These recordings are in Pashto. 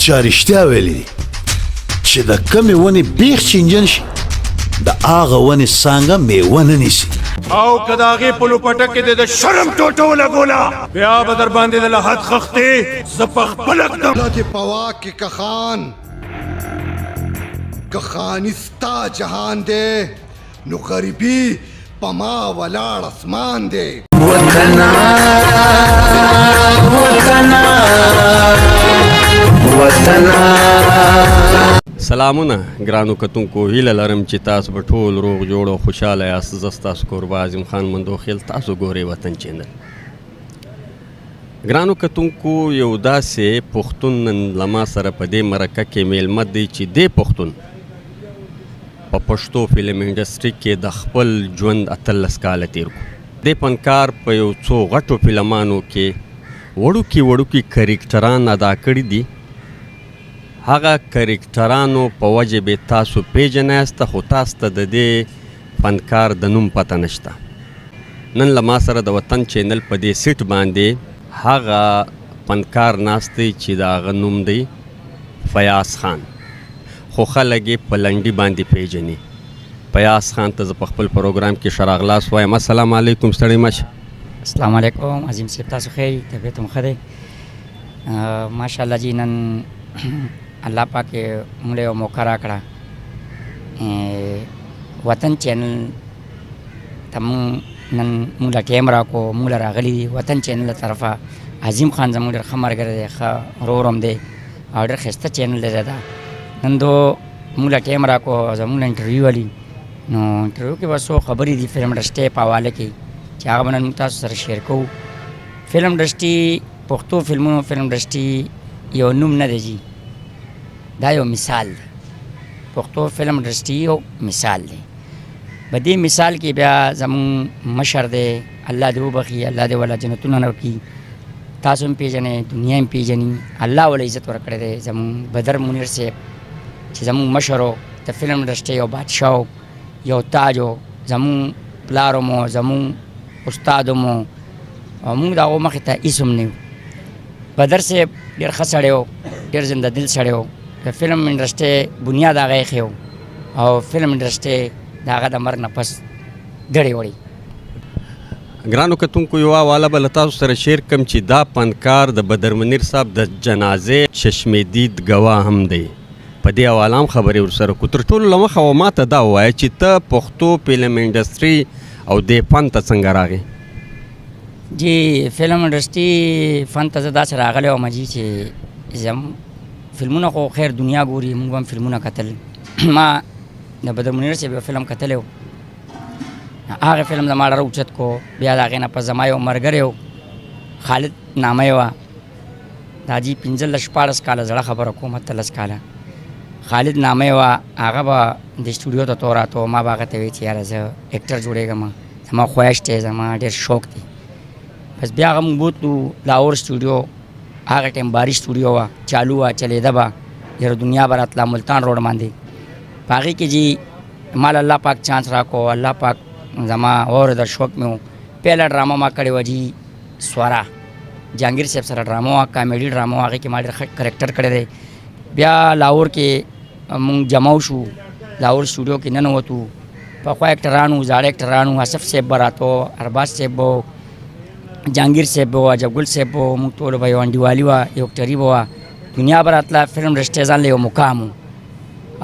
چا رښتیا ویلي دي چې د کمې ونې بیخ چینجن شي د هغه ونې څانګه میوه نه نیسي او که د هغې په لوپټه کې د شرم ټوټه ولګوله بیا به در باندې د لحد خښتې زه په خپله کړم دې په واک کې که خاني ستا جهان دی نو غریبي په ما ولاړ اسمان دی وطنا وطنا وطنا. سلامونه ګرانو کتونکو، هیله لرم چې تاسو به ټول روغ جوړ او خوشحاله یاست. زه ستاسو کوربه اعظم خان مندوخیل، تاسو ګورئ وطن چینل. ګرانو کتونکو، یو داسې پښتون نن له ما سره په دې مرکه کې میلمه دی چې دې پښتون په پښتو فلم انډسټري کې د خپل ژوند 18 کاله تیر کړو. دې فنکار په یو څو غټو فلمانو کې وړوکي کرکټران ادا کړي دي. هغه کرکټرانو په وجه به تاسو پیژنئ، خو تاسو ته د دې فنکار د نوم پته نشته. نن له ما سره د وطن چینل په دې سیټ باندې هغه فنکار ناست دی چې د هغه نوم دی فیاض خان، خو خلک یې په لنډي باندې پیژني. فیاض خان ته زه په خپل پروګرام کې ښه راغلاست وایم. السلام علیکم ستړی مشه. السلام علیکم عظیم صاحب، تاسو ښه یئ؟ طبیعت مو ښه دی؟ ماشاءالله جی، نن الله پاک موږ یو موقع راکړه وطن چینل ته نن موږ له ټایم راکړو، موږ له راغلي دي وطن چینل له طرفه. عظیم خان زموږ ډېر ښه ملګری دی، ښه ورور هم دی او ډېر ښایسته چینل دی دا. نن دو موږ له ټایم راکړو، زموږ له انټرویو ولي نو انټرویو کې به څو خبرې دي فلم انډسټرۍ په حواله کې چې هغه به نن موږ تاسو سره شیر کوو. فلم انډسټري، پښتو فلمونو فلم انډسټري یو نوم نه دی جي، دا یو مثال دی. پښتو فلم انډسټري یو مثال دی. په دې مثال کې بیا زموږ مشر دی، الله دې وبخي، الله دې ولا جنتونه ورکړي. تاسو هم پیژنئ، دنیا هم پیژني، الله ولا عزت ورکړی دی. زموږ بدر منیر صاحب چې زموږ مشر و، د فلم انډسټري یو بادشاه و، یو تاج و، زموږ پلار مو، زموږ استاد مو، او موږ د هغو مخې ته هېڅ هم نه یو. بدر صاحب ډېر ښه سړی و، ډېر زنده دل سړی و. د فلم انډسټرۍ بنیاد هغه ایښی و او فلم انډسټرۍ د هغه د مرګ نه پس ګړې وړې. ګرانو کتونکو، یو حواله به له تاسو سره شیر کړم چې دا فنکار د بدر منیر صاحب د جنازې چشمدید ګواه هم دی. په دې حواله هم خبرې ورسره کړو. تر ټولو له مخه ما ته دا ووایه چې ته پښتو فلم انډسټري او دې فن ته څنګه راغې؟ جی، فلم انډسټري فن ته زه داسې راغلی وم جي چې فلمونه خو خیر دنیا ګوري، موږ هم فلمونه کتل. ما د بدر منیر صاحب یو فلم کتلی و، هغه فلم زما ډېر اوچت کو. بیا د هغې نه پس زما یو ملګری و خالد نامه یې وه، دا جي 15-14 کاله زړه خبره کوم، 13 کاله خالد نامه یې وه. هغه به د سټوډیو ته تو راته، ما به هغه ته ویل چې یاره زه اکټر جوړېږم، زما خواهش دی، زما ډېر شوق دی. بس بیا هغه موږ بوتلو لاهور سټوډیو، هغه ټایم باري سټوډیو وه، چالو وه، چلېده به، یاره دنیا به راتله ملتان روډ باندې. په هغې کې جي مال الله پاک چانس راکړو، الله پاک زما واورېده، شوق مې و. پهله ډرامه ما کړې وه جي سواره، جهانګیر صاحب سره ډرامه وه، کامیډي ډرامه وه، هغې کې ما ډېر ښه کرکټر کړی دی. بیا لاهور کې مونږ جمع شو، لاهور سټوډیو کې ننوتو. پخوا اکټران وو، زاړه اکټران وو، اصف صاحب به راته و، ارباز صاحب به و، جهانګیر صاحب به و، عجب ګل صاحب به و، موږ ټولو به یو انډیوالي وه، یو اکټري به وه. دنیا به راتله، فلم انډسټرۍ ځان له یو مقام و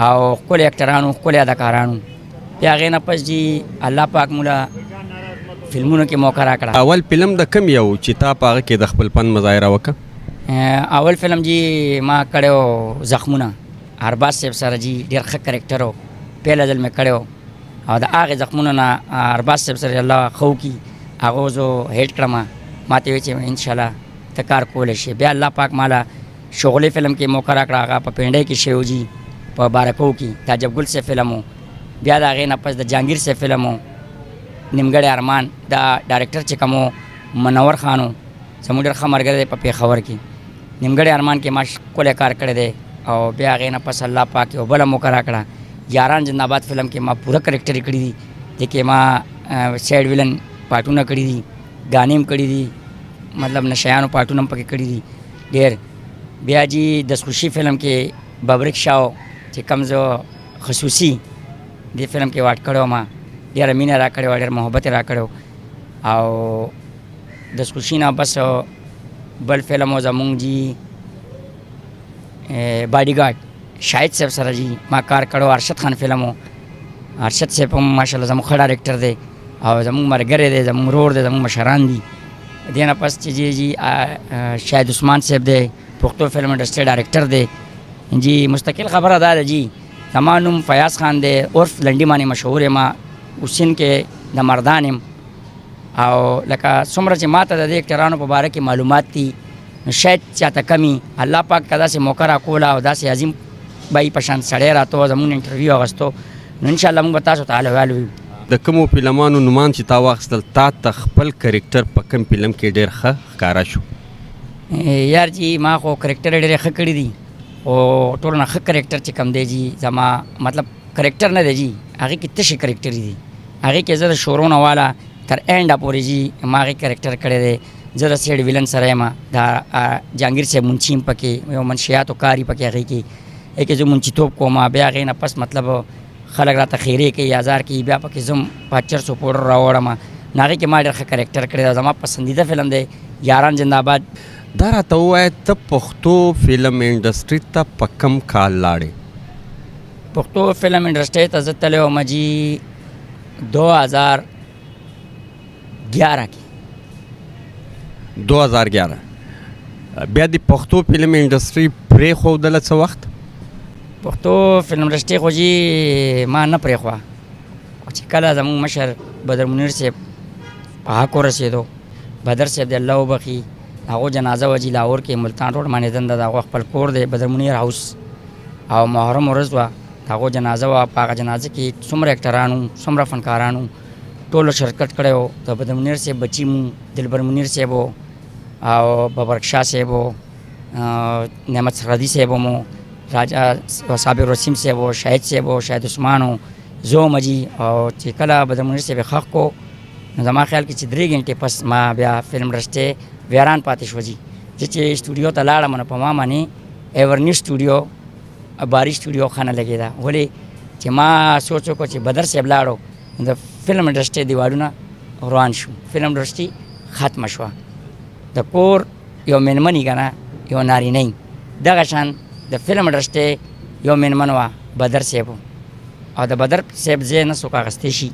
او ښکلي اکټران وو، ښکلي اداکاران وو. بیا هغې نه پس جي الله پاک موږ له فلمونو کې موقع راکړه. اول فلم د کوم یو چې تا په هغه کې د خپل فن مظاهره وکړه؟ اول فلم جي ما کړی و زخمونه، ارباز صاحب سره جي ډېر ښه کرکټر و، پهله ځل مې کړی و او د هغې زخمونو نه ارباز صاحب سره الله ښه وکړي، هغه زه هیټ کړم. ما ته ویل چې انشاءالله ته کار کولی شي. بیا الله پاک ما له شغلې فلم کې موقع راکړه، هغه په پینډۍ کې شی و جي، په بارکو کې د عجب ګل صاحب فلم و. بیا د هغې نه پس د جهانګیر صاحب فلم و، نیمګړی ارمان. دا ډایرکټر چې کوم و منور خان و، زموږ ډېر ښه ملګری دی په پېښور کې. نیمګړی ارمان کې ما ښکلی کار کړی دی. او بیا هغې نه پس الله پاک یو بله موقع راکړه، یاران زنده‌باد فلم کې ما پوره کرکټر کړي دي، دې کې ما سایډ ویلن پاټونه کړي دي، ګانې هم کړي دي، مطلب نشیانو پاټونه هم پکې کړي دي ډېر. بیا جی دستخوشي فلم کې ببرک شاو چې کوم زه خصوصي دې فلم کې واټ کړی وم ډېره مینه را کړې وه ډېر محبت یې را کړی او دستخوشي نه بس بل فلم و زمونږ جی باډي ګارډ شاهد صاحب سره جی ما کار کړی ارشد خان فلم و ارشد صاحب هم ماشاءالله زموږ ښه ډایرکټر دی او زموږ ملګری دی زموږ ورور دی زموږ مشران دي دې نه پس چې جی شاهد عثمان صاحب دی پښتو فلم انډسټري ډایرکټر دی جی مستقل خبره دا ده جی زما نوم فیاض خان دی عرف لنډي باندې مشهور یم حسین کې د مردان یم او لکه څومره چې ما ته د دې اکټرانو په باره کې معلومات دي نو شاید چاته کمی الله پاک ته داسې موقع راکوله او داسې عظیم بای په شان سړی راته و زمونږ انټرویو اخیستو نو انشاءالله موږ به تاسو ته حال ویل د کومو فلمانو نومان چې تا واخیستل تا ته خپل کرکټر په کوم فلم کې ډېر ښه ښکاره شو یار جی ما خو کرکټر ډېر ښه کړي دي او ټول نه ښه کرکټر چې کم دی جی زما مطلب کرکټر نه دی جی هغې کې تشې کرکټر دي هغې کې زه د شورو نه والا تر اینډه پورې جی ما هغې کرکټر کړی دی زه د سیډ ویلن سره یم دا جهانګیر صاحب منشي یم پکې یو منشیاتو کار یې پکې هغې کې کې زه منشیتوب کوم بیا هغې نه پس مطلب خلک راته خیرې کوي ازار کوي بیا پکې زه پاچر سو پوډر راوړم نو هغې کې ما ډېر ښه کرکټر کړی دی زما پسندیده فلم دی یاران زنده آباد دا راته ووایه ته پښتو فلم انډسټري ته په کوم کال لاړې پښتو فلم انډسټري ته زه تللی وم جی 2011 کې 2011 بیا د پښتو فلم انډسټري پرېښودله څه وخت پښتو فلم انډسټري خو جی ما نه پرېښوه چې کله زموږ مشر بدر منیر صاحب په حق ورسېدو بدر صاحب د الله وبخي هغو جنازه وه جي لاهور کې ملتان روډ باندې دنده د هغو خپل کور دی بدر منیر هاوس او محرم ورځ وه د هغو جنازه وه په هغه جنازه کې څومره اکټرانو څومره فنکارانو ټولو شرکت کړی و د بدر منیر صاحب بچي مو دلبر منیر صاحب و او ببرک شاه صاحب و نعمت سرحدي صاحب مو راجا صابر رسیم صاحب و شاهد صاحب و شاهد عثمان و زه وم جي او چې کله بدر منیر صاحب یې ښخ کو نو زما خیال کې چې 3 غنټې پس ما بیا فلم انډسټري ویران پاتې شو جي زه چې سټوډیو ته لاړم نو په ما باندې ایورني سټوډیو باري سټوډیو ښه نه لګېده ولې چې ما سوچ وکړو چې بدر صاحب لاړو د فلم انډسټري دیوالونه روان شو فلم انډسټري ختمه شوه د کور یو مېرمنې که نه یو نارینه دغه شان د فلم انډسټري یو مېرمن وه بدر صاحب او د بدر صاحب ځای نه څوک اخیستی شي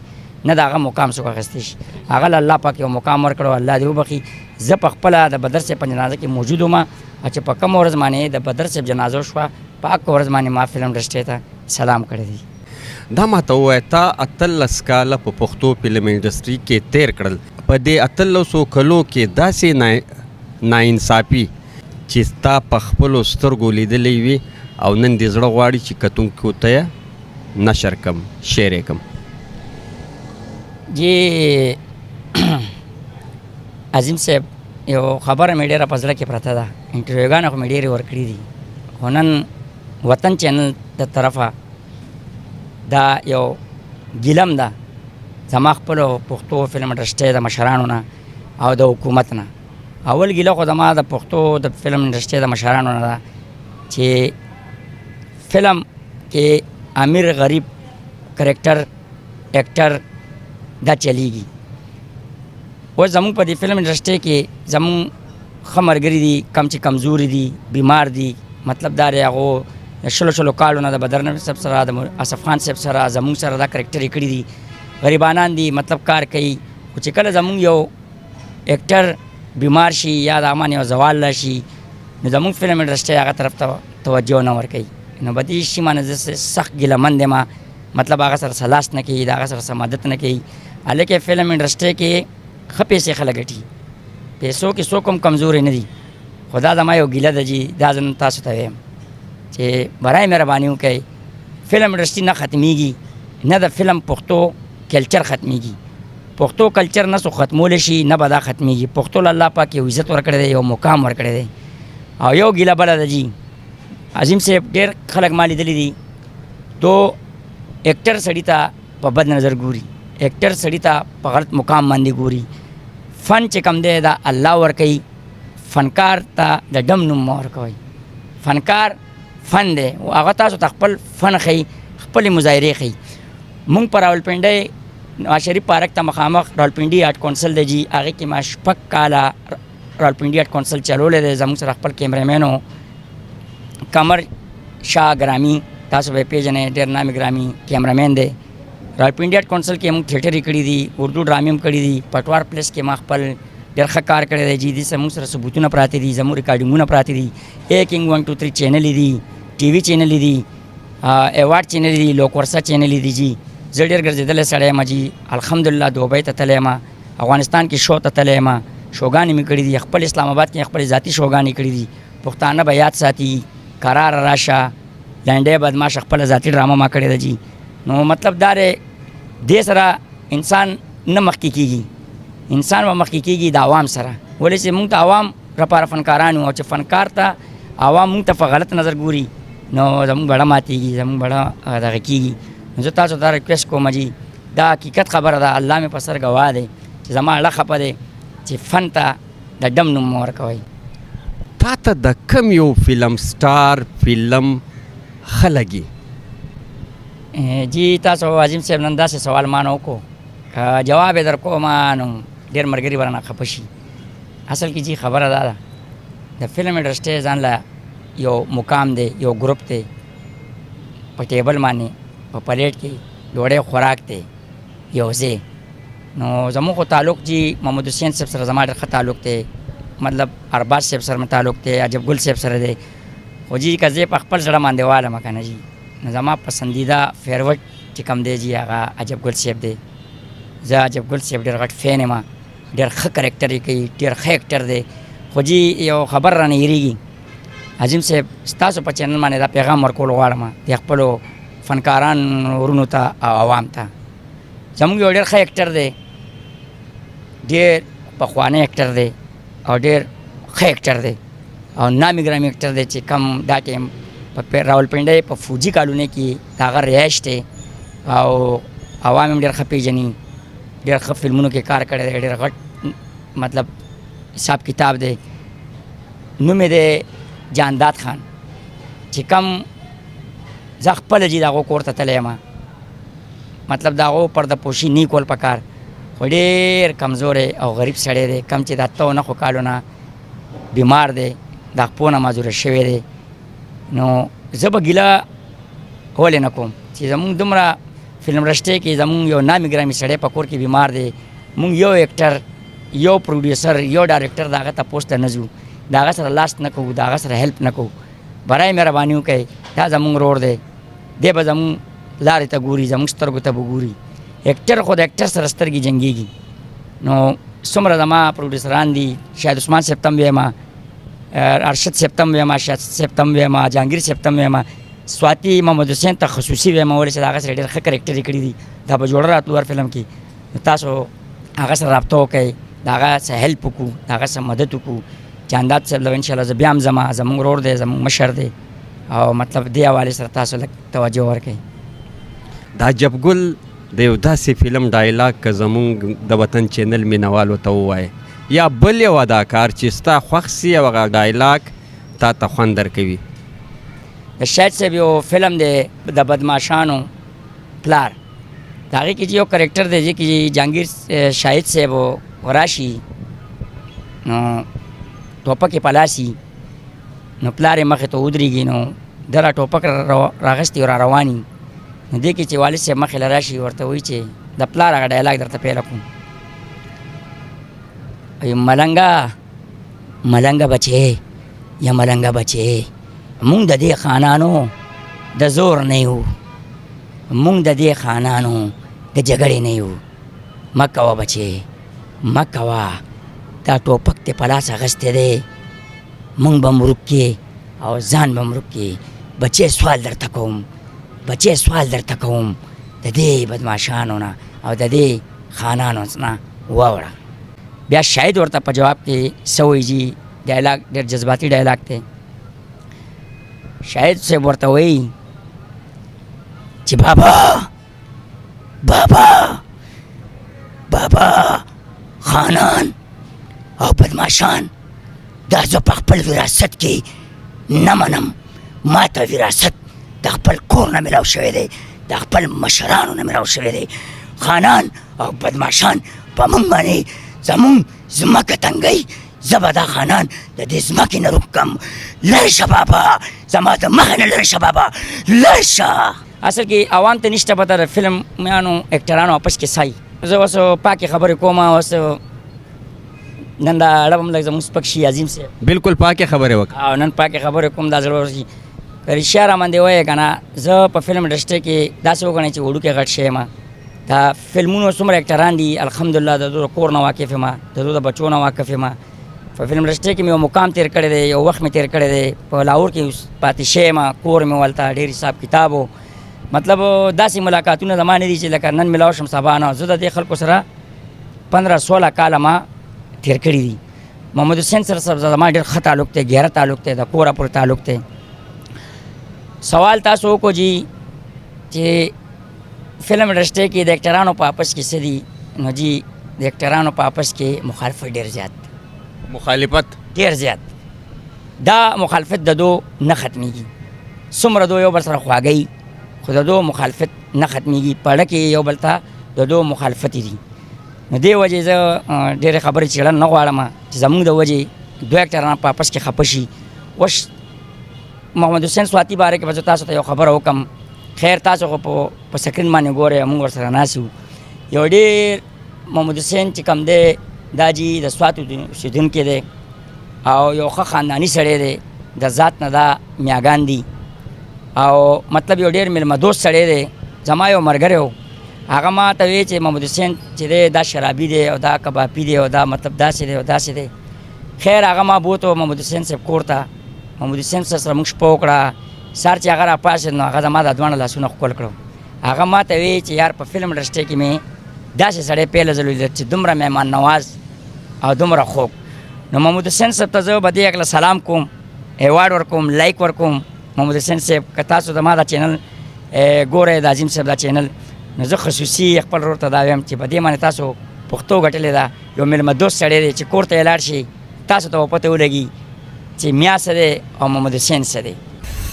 نه د هغه مقام څوک اخیستی شي هغه له الله پاک یو مقام ورکړو الله دې وبخي زه په خپله د بدر صاحب په جنازه کې موجود وم چې په کومه ورځ باندې د بدر صاحب جنازه وشوه په هغه ورځ باندې ما فلم انډسټري ته سلام کړی دی دا ماته ووایه تا 18 کاله په پښتو فلم انډسټري کې تیر کړل په دې 18 کلو کې داسې ناانصافي چې تا په خپلو سترګو لیدلی وي او نن دې زړه غواړي چې کتونکو ته یې نشر کم شیر یې کم جی عظیم صاحب یو خبره مې ډېره په زړه کې پرته ده انټرویوګانې خو مې ډېرې ورکړي دي خو نن وطن چینل د طرفه دا یو ګیلم ده زما خپلو پښتو فلم انډسټري د مشرانو نه او د حکومت نه اول ګیله خو زما د پښتو د فلم انډسټري د مشرانو نه ده چې فلم کې امیر غریب کرکټر اکټر دا چلیږي اوس زموږ په دې فلم انډسټري کې زموږ ښه ملګري دي کم چې کمزوري دي بیمار دي مطلب دا دی هغو شلو کالو نه د بدر صاحب سره د اصف خان صاحب سره زموږ سره دا کرکټر یې کړي دي غریبانان دي مطلب کار کوي خو چې کله زموږ یو اکټر بیمار شي یا د امان یو زوال راشي نو زموږ فلم انډسټري هغه طرف ته توجه نه ورکوي نو په دې شي باندې زه سخت ګیلهمن یم مطلب هغه سره سلاس نه کوي د هغه سره مدد نه کوي هلکې فلم انډسټري کې ښه پیسې خلک ګټي پیسو کې څوک هم کمزوري نه دي خو دا زما یو ګیله ده جي دا زه تاسو ته وایم چې برای مهرباني وکړئ فلم انډسټري نه ختمیږي نه د فلم پښتو کلچر ختمیږي پښتو کلچر نه څو ختمولی شي نه به دا ختمیږي پښتو له الله پاک یو عزت ورکړی دی یو مقام ورکړی دی او یو ګیله بله ده جي عظیم صاحب ډېر خلک ما لیدلی دي تو اکټر سړي ته په بد نظر ګوري اکټر سړي ته په غلط مقام باندې ګوري فن چې کم دی دا الله ورکوي فنکار ته د ډم نوم مه ورکوئ فنکار فن دی هغه تاسو ته خپل فن ښیي خپلې مظاهرې ښیي مونږ په راولپنډۍ نواز شریف پارک ته مخامخ راولپنډي آرټ کونسل دی جي هغې کې ما 6 کاله راولپنډي آرټ کونسل چلولی دی زموږ سره خپل کیمرامین و قمر شاه ګرامي تاسو به یې پېژنئ ډېر نامي ګرامي کیمرامین دی راولپنډي آرټ کونسل کې موږ تھیټر یې کړي دي اردو ډرامې هم کړي دي پټوار پلیس کې ما خپل ډېر ښه کار کړی دی جي دې زموږ سره ثبوتونه پراته دي زموږ ریکارډینګونه پراته دي اے کنګ 1 2 3 چینلې دي ټي وي چینلې دي ایوارډ چینلې دي لوک ورسه چینلې دي جي زه ډېر ګرځېدلی سړی یم جي الحمدلله دوبۍ ته تللی یم افغانستان کې شو ته تللی یم شوګانې مې کړي دي خپل اسلام آباد کې خپل ذاتي شوګانې کړي دي پښتانه به یاد ساتي قرار راشه لنډۍ بدماش خپله ذاتي ډرامه ما کړې ده جي نو مطلب دا دی دې سره انسان نه مخکې کېږي انسان به مخکې کېږي د عوام سره ولې چې موږ ته عوام لپاره فنکاران یو او چې فنکار ته عوام موږ ته په غلط نظر ګوري نو زموږ بړه ماتېږي زموږ بړه دغه کېږي نو زه تاسو ته ریکویسټ کوم جي دا حقیقت خبره ده الله مې په سر ګواه دی چې زما اړه خفه دی چې فن ته د ډم نوم مه ورکوئ تا ته د کم یو فلم سټار فلم ښه لګي جی تاسو عظیم صاحب نن داسې سوال ما نه وکړو که جواب یې در کومه نو ډېر ملګري به رانه خفه شي اصل کې جی خبره دا ده د فلم انډسټرۍ ځان له یو مقام دی یو ګروپ دی په ټیبل باندې په پلیټ کې ډوډۍ خوراک دی یو ځای نو زموږ خو تعلق جی محمد حسین صاحب سره زما ډېر ښه تعلق دی مطلب ارباز صاحب سره مې تعلق دی عجب ګل صاحب سره دی خو جی که زه په خپل زړه باندې والم که نه جی نو زما پسندیده فیروټ چې کوم دی جی هغه عجب ګل صاحب دی زه عجب ګل صاحب ډېر غټ فین یم ډېر ښه کرکټر یې کوي ډېر ښه اکټر دی خو جی یو خبر رانه هېرېږي عظیم صاحب ستاسو په چینل باندې دا پیغام ورکول غواړم د خپلو فنکاران ورونو ته او عوام ته زموږ یو ډېر ښه اکټر دی ډېر پخوانی اکټر دی او ډېر ښه اکټر دی او نامي ګرامي اکټر دی چې کم دا ټایم په راولپنډۍ په فوجي کالونۍ کې د هغه رهایش دی او عوام هم ډېر ښه پېژني ډېر ښه فلمونو کې کار کړی دی ډېر غټ مطلب حساب کتاب دی نوم یې دی جانداد خان چې کم زه خپله جي د هغو کور ته تللی یم مطلب د هغو پرده پوشي نه کول پکار خو ډېر کمزوری او غریب سړی دی کم چې د 8 کالو نه بیمار دی د خپو نه معذوره شوی دی نو زه به ګیله ولې نه کوم چې زمونږ دومره فلم انډسټرۍ کې زمونږ یو نامي ګرامي سړی په کور کې بیمار دی مونږ یو اکټر یو پروډیوسر یو ډایرکټر د هغه تپوس ته نه ځو د هغه سره لاس نه کوو د هغه سره هیلپ نه کوو برای مهرباني وکړئ دا زمونږ رور دی دی به زمونږ لارې ته ګوري زمونږ سترګو ته به ګوري اکټر خو د اکټر سره سترګې جنګېږي نو څومره زما پروډیوسران دي شاید عثمان صاحب ته هم ویم ارشد صاحب ته هم ویم شاید صاحب ته هم ویم جهانګیر صاحب ته هم ویم سواتی محمد حسین ته خصوصي ویم ولې چې د هغه سره ډېر ښه کرکټر یې کړي دي دا به جوړه راتلو هر فلم کې تاسو هغه سره رابطه وکړئ د هغه څه هیلپ وکړو د هغه څه مدد وکړو جانداد صاحب له انشاءالله زه بیا هم ځم زموږ ورور دی زموږ مشر دی او مطلب دې حوالې سره تاسو لږ توجه ورکړئ دا عجب ګل د یو داسې فلم ډایلاګ که زمونږ د وطن چینل مینوالو ته ووایې یا بل یو اداکار چې ستا خوښ سي او هغه ډایلاګ تا ته خوند درکوي د شاهد صاحب یو فلم دی د بدماشانو پلار د هغې کې چې یو کرکټر دی چې جهانګیر شاهد صاحب راشي نو ټوپک یې په لاس وي نو پلار یې مخې ته ودرېږي نو ده را ټوپک راغستې را روان وي نو دې کې چې والد صاحب مخې له راشي ورته وایي چې د پلار هغه ډایلاګ درته پیله کوم ملنګه ملنګه بچې یا ملنګه بچې مونږ د دې خانانو د زور نه یو مونږ د دې خانانو د جګړې نه یو مه کوه بچې مه کوه دا ټوپک دې په لاس اخیستی دی مونږ به مرک کې او ځان به مرک کې بچې سوال درته کوم بچې سوال درته کوم د دې بدماشانو نه او د دې خانانو نه واوړه بیا شاید ورته په جواب کې څه وایي جي ډایلاګ ډېر جذباتي ډایلاګ دی شاید صاحب ورته وایي چې بابا بابا بابا خانان او بدماشان دا زه په خپل وراثت کې نه منم ما ته وراثت د خپل کور نه میلاو شوی دی د خپل مشرانو نه میلاو شوی دی خانان او بدماشان په موږ باندې زموږ ځمکه تنګوي زه به دا خانان د دې ځمکې نه روک کړم لرې شه بابا زما د مخه نه لرې شه بابا لرې شه اصل کې عوام ته نشته پته د فلم میانو اکټرانو واپس کې سای زه اوس پاکې خبرې کوم اوس نن دا اړه هم لږ زموږ سپک شي عظیم صاحب بالکل پاکه خبره وکړه او نن پاکې خبرې کوم دا زړه ورشي که رښتیا راماندې وایې که نه زه په فلم انډسټرۍ کې داسې وګڼئ چې وړوکی غټ شی یم دا فلمونو څومره اکټران دي الحمدلله د دوی د کور نه واقف یم د دوی د بچو نه واقف یم په فلم انډسټرۍ کې مې یو مقام تېر کړی دی یو وخت مې تېر کړی دی په لاهور کې پاتې شوی یم کور مې ولته ډېر حساب کتاب و مطلب داسې ملاقاتونه زما نه دي چې لکه نن ملاو شم سبا نه زه د دې خلکو سره 15-16 کاله ما تېر کړي دي محمد حسین سره زما ډېر ښه تعلق دی ګهره تعلق دی د کوره پورې تعلق دی سوال تاسو وکړو جی چې فلم انډسټرۍ کې د اکټرانو په آپس کې څه دي نو جی د اکټرانو په آپس کې مخالفت ډېر زیات مخالفت ډېر زیات دا مخالفت د دو نه ختمیږي څومره دو یو بل سره خواږی خو د دو مخالفت نه ختمیږي په اړه کې یو بل ته د دو مخالفت دي نو دې وجې زه ډېرې خبرې څېړل نه غواړم چې زموږ د وجې دوه اکټران په آپس کې خفه شي اوس محمد حسین سواتی باره کې به زه تاسو ته یو خبره وکړم خیر تاسو خو په سکرین باندې ګورئ موږ ورسره ناست یو یو ډېر محمد حسین چې کوم دی دا جی د سوات اوسېدونکی دی او یو ښه خانداني سړی دی د ذات نه دا میاګان دي او مطلب یو ډېر میلمه دوست سړی دی زما یو ملګری و هغه ما ته وی چې محمد حسین چې دی دا شرابي دی او دا کبابي دی او دا مطلب داسې دی او داسې دی خیر هغه ما بوتو محمد حسین صاحب کور ته محمد حسین سره موږ شپه وکړه سهار چې هغه راپاڅېد نو هغه زما دا دواړه لاسونه ښکل کړو هغه ما ته وی چې یار په فلم انډسټرۍ کې مې داسې سړی پیله ځل ولیدل چې دومره مهمان نواز او دومره خوږ نو محمد حسین صاحب ته زه به دې هکله سلام کوم ایوارډ ورکوم لایک ورکوم محمد حسین صاحب که تاسو زما دا چینل ګورئ د عظیم صاحب دا چینل نو زه خصوصي خپل ورور ته دا وایم چې په دې باندې تاسو پښتو ګټلې ده یو میلمه دوست سړی دی چې کور ته یې لاړ شي تاسو ته به پته ولګي چې میا څه دی او محمد حسین څه دی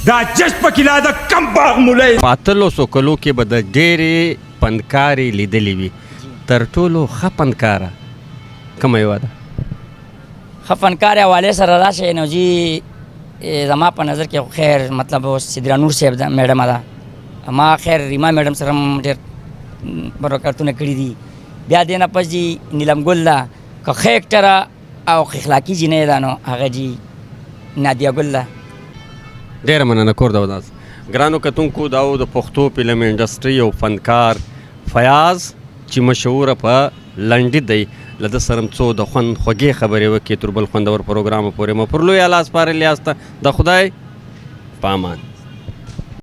دا جس پکیلا د کم باغ مولای په 800 کلو کې به د ډېرې پندکارې لیدلې وي تر ټولو ښه پندکاره کومه یوه ده ښه فنکار حوالې سره راشئ نو جي زما په نظر کې خیر مطلب سدرا نور صاحب میډمه ده ما خیر ریما میډم سره هم ډېر برکتونه کړي دي بیا دې نه پس جي نیلم ګل ده که ښه اکټره او ښه اخلاقي جینۍ ده نو هغه جي نادیه ګل ده ډېره مننه کور ده وداس ګرانو کتونکو دا و د پښتو فلم انډسټرۍ یو فنکار فیاض چې مشهوره په لنډي دی له ده سره څو د خوند خوږې خبرې وکړې تر بل خوندور پروګرامه پورې مو پر لوی الله سپارلې یاست د خدای په امان